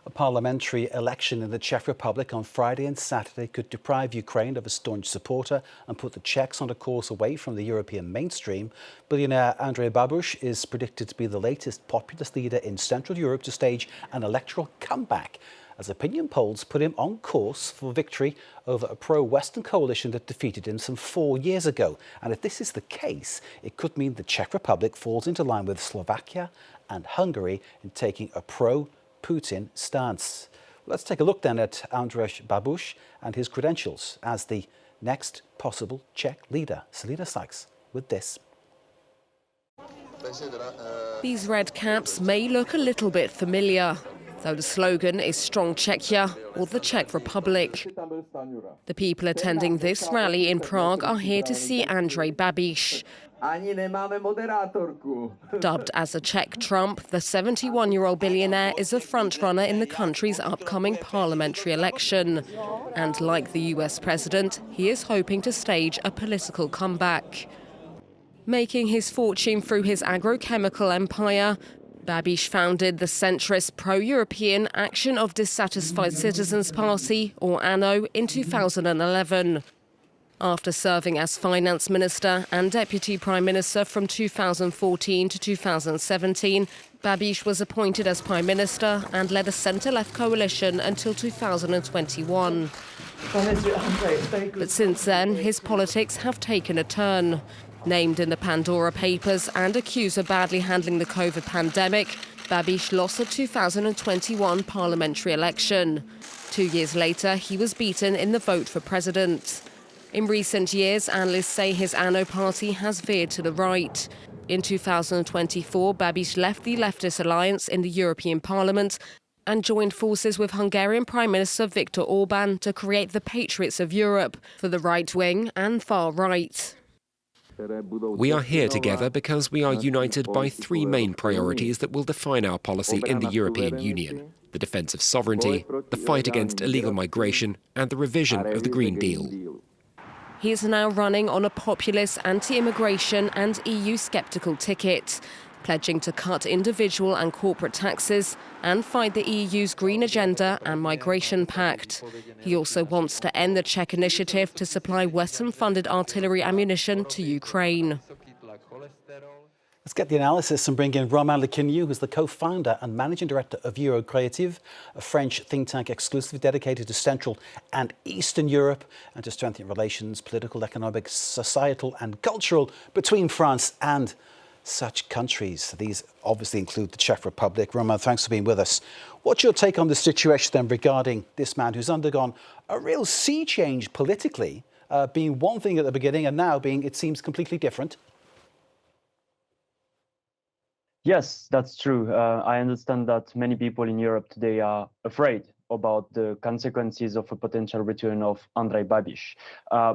A parliamentary election in the Czech Republic on Friday and Saturday could deprive Ukraine of a staunch supporter and put the Czechs on a course away from the European mainstream. Billionaire Andrej Babiš is predicted to be the latest populist leader in Central Europe to stage an electoral comeback, as opinion polls put him on course for victory over a pro-Western coalition that defeated him some 4 years ago. And if this is the case, it could mean the Czech Republic falls into line with Slovakia and Hungary in taking a pro-Putin stance. Let's take a look then at Andrej Babiš and his credentials as the next possible Czech leader. Selina Sykes with this. These red caps may look a little bit familiar, though the slogan is Strong Czechia or the Czech Republic. The people attending this rally in Prague are here to see Andrej Babiš. Dubbed as a Czech Trump, the 71-year-old billionaire is a frontrunner in the country's upcoming parliamentary election. And like the US president, he is hoping to stage a political comeback. Making his fortune through his agrochemical empire, Babiš founded the centrist pro-European Action of Dissatisfied Citizens Party, or ANO, in 2011. After serving as finance minister and deputy prime minister from 2014 to 2017, Babiš was appointed as prime minister and led a centre-left coalition until 2021. But since then, his politics have taken a turn. Named in the Pandora Papers and accused of badly handling the COVID pandemic, Babiš lost the 2021 parliamentary election. 2 years later, he was beaten in the vote for president. In recent years, analysts say his ANO party has veered to the right. In 2024, Babiš left the leftist alliance in the European Parliament and joined forces with Hungarian Prime Minister Viktor Orbán to create the Patriots of Europe for the right wing and far right. We are here together because we are united by three main priorities that will define our policy in the European Union: the defence of sovereignty, the fight against illegal migration, and the revision of the Green Deal. He is now running on a populist, anti-immigration and EU-sceptical ticket, pledging to cut individual and corporate taxes and fight the EU's Green Agenda and Migration Pact. He also wants to end the Czech initiative to supply Western-funded artillery ammunition to Ukraine. Let's get the analysis and bring in Romain Quiniou, who's the co-founder and managing director of Créative, a French think tank exclusively dedicated to Central and Eastern Europe and to strengthening relations, political, economic, societal and cultural between France and such countries. These obviously include the Czech Republic. Romain, thanks for being with us. What's your take on the situation then regarding this man who's undergone a real sea change politically, being one thing at the beginning and now being, it seems, completely different? Yes, that's true. I understand that many people in Europe today are afraid about the consequences of a potential return of Andrej Babiš.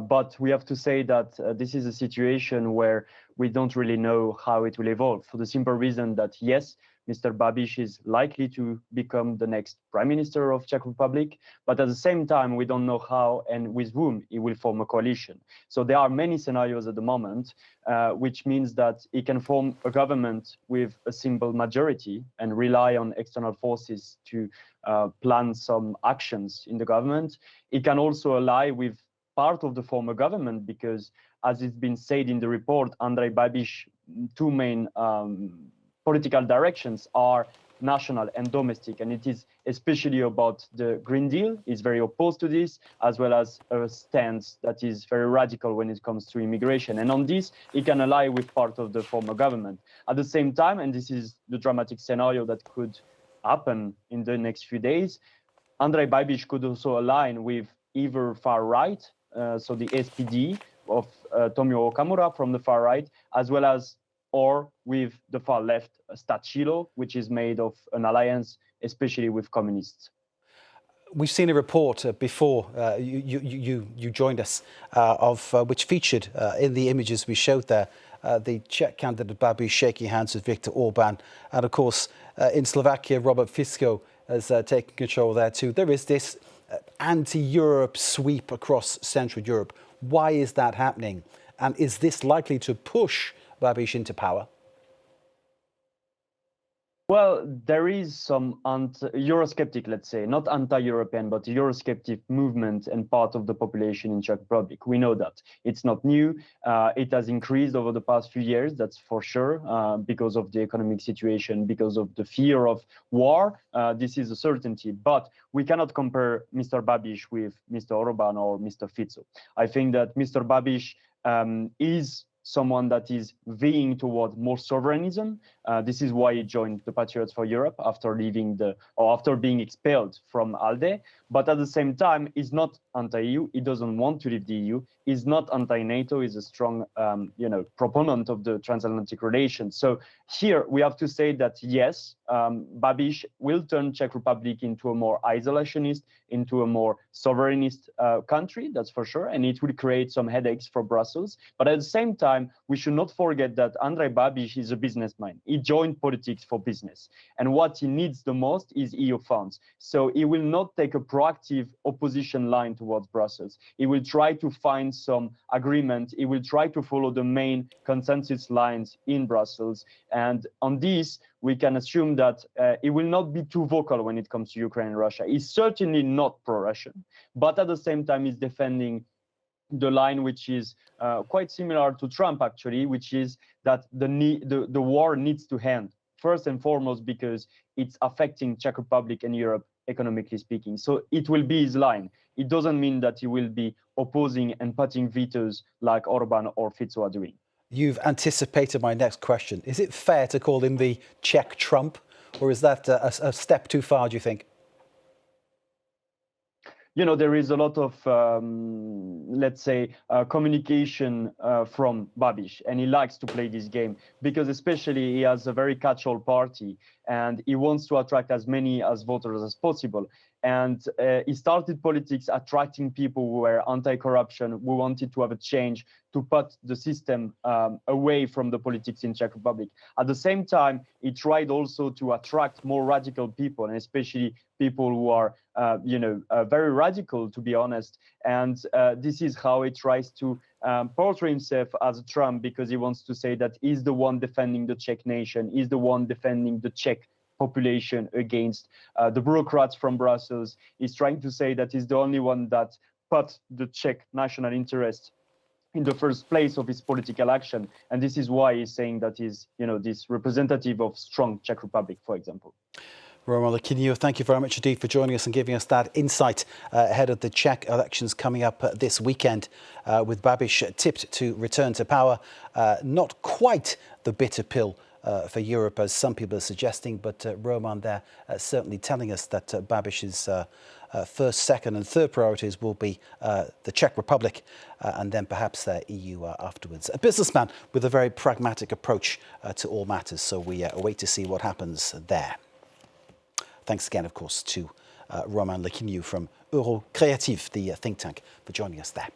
But we have to say that this is a situation where we don't really know how it will evolve, for the simple reason that, yes, Mr. Babiš is likely to become the next Prime Minister of Czech Republic, but at the same time, we don't know how and with whom he will form a coalition. So there are many scenarios at the moment, which means that he can form a government with a simple majority and rely on external forces to plan some actions in the government. He can also ally with part of the former government because, as it's been said in the report, Andrej Babiš's two main political directions are national and domestic, and it is especially about the Green Deal. He's very opposed to this, as well as a stance that is very radical when it comes to immigration. And on this, he can ally with part of the former government. At the same time, and this is the dramatic scenario that could happen in the next few days, Andrej Babiš could also align with either far right, so the SPD of Tomio Okamura from the far right, as well as or with the far left, Stachilo, which is made of an alliance, especially with communists. We've seen a report before you joined us, which featured in the images we showed there, the Czech candidate Babis shaking hands with Viktor Orbán. And of course, in Slovakia, Robert Fico has taken control there too. There is this anti-Europe sweep across Central Europe. Why is that happening? And is this likely to push Babiš into power? Well, there is some Eurosceptic, let's say, not anti-European, but Eurosceptic movement and part of the population in Czech Republic. We know that. It's not new. It has increased over the past few years, that's for sure, because of the economic situation, because of the fear of war. This is a certainty. But we cannot compare Mr. Babiš with Mr. Orbán or Mr. Fico. I think that Mr. Babiš is someone that is vying toward more sovereignism. This is why he joined the Patriots for Europe after after being expelled from ALDE. But at the same time, he's not anti-EU. He doesn't want to leave the EU. He's not anti-NATO. He's a strong, proponent of the transatlantic relations. So here we have to say that yes, Babiš will turn Czech Republic into a more isolationist, into a more sovereignist country. That's for sure, and it will create some headaches for Brussels. But at the same time, we should not forget that Andrej Babiš is a businessman. He joined politics for business, and what he needs the most is EU funds. So he will not take a proactive opposition line towards Brussels. He will try to find some agreement. He will try to follow the main consensus lines in Brussels. And on this, we can assume that he will not be too vocal when it comes to Ukraine and Russia. He's certainly not pro-Russian, but at the same time, he's defending the line which is quite similar to Trump, actually, which is that the war needs to end, first and foremost, because it's affecting Czech Republic and Europe, economically speaking. So it will be his line. It doesn't mean that he will be opposing and putting vetoes like Orbán or Fico are doing. You've anticipated my next question. Is it fair to call him the Czech Trump, or is that a step too far, do you think? You know, there is a lot of, let's say, communication from Babiš, and he likes to play this game because especially he has a very catch-all party and he wants to attract as many as voters as possible. And he started politics attracting people who were anti-corruption, who wanted to have a change, to put the system away from the politics in Czech Republic. At the same time, he tried also to attract more radical people, and especially people who are, very radical, to be honest. And this is how he tries to portray himself as a Trump, because he wants to say that he's the one defending the Czech nation, he's the one defending the Czech population against the bureaucrats from Brussels. He's trying to say that he's the only one that put the Czech national interest in the first place of his political action. And this is why he's saying that he's, this representative of strong Czech Republic, for example. Romain, Quiniou, thank you very much indeed for joining us and giving us that insight ahead of the Czech elections coming up this weekend, with Babiš tipped to return to power. Not quite the bitter pill for Europe, as some people are suggesting, but Romain there certainly telling us that Babiš's first, second and third priorities will be the Czech Republic and then perhaps the EU afterwards. A businessman with a very pragmatic approach to all matters, so we await to see what happens there. Thanks again, of course, to Romain Quiniou from Créative, the think tank, for joining us there.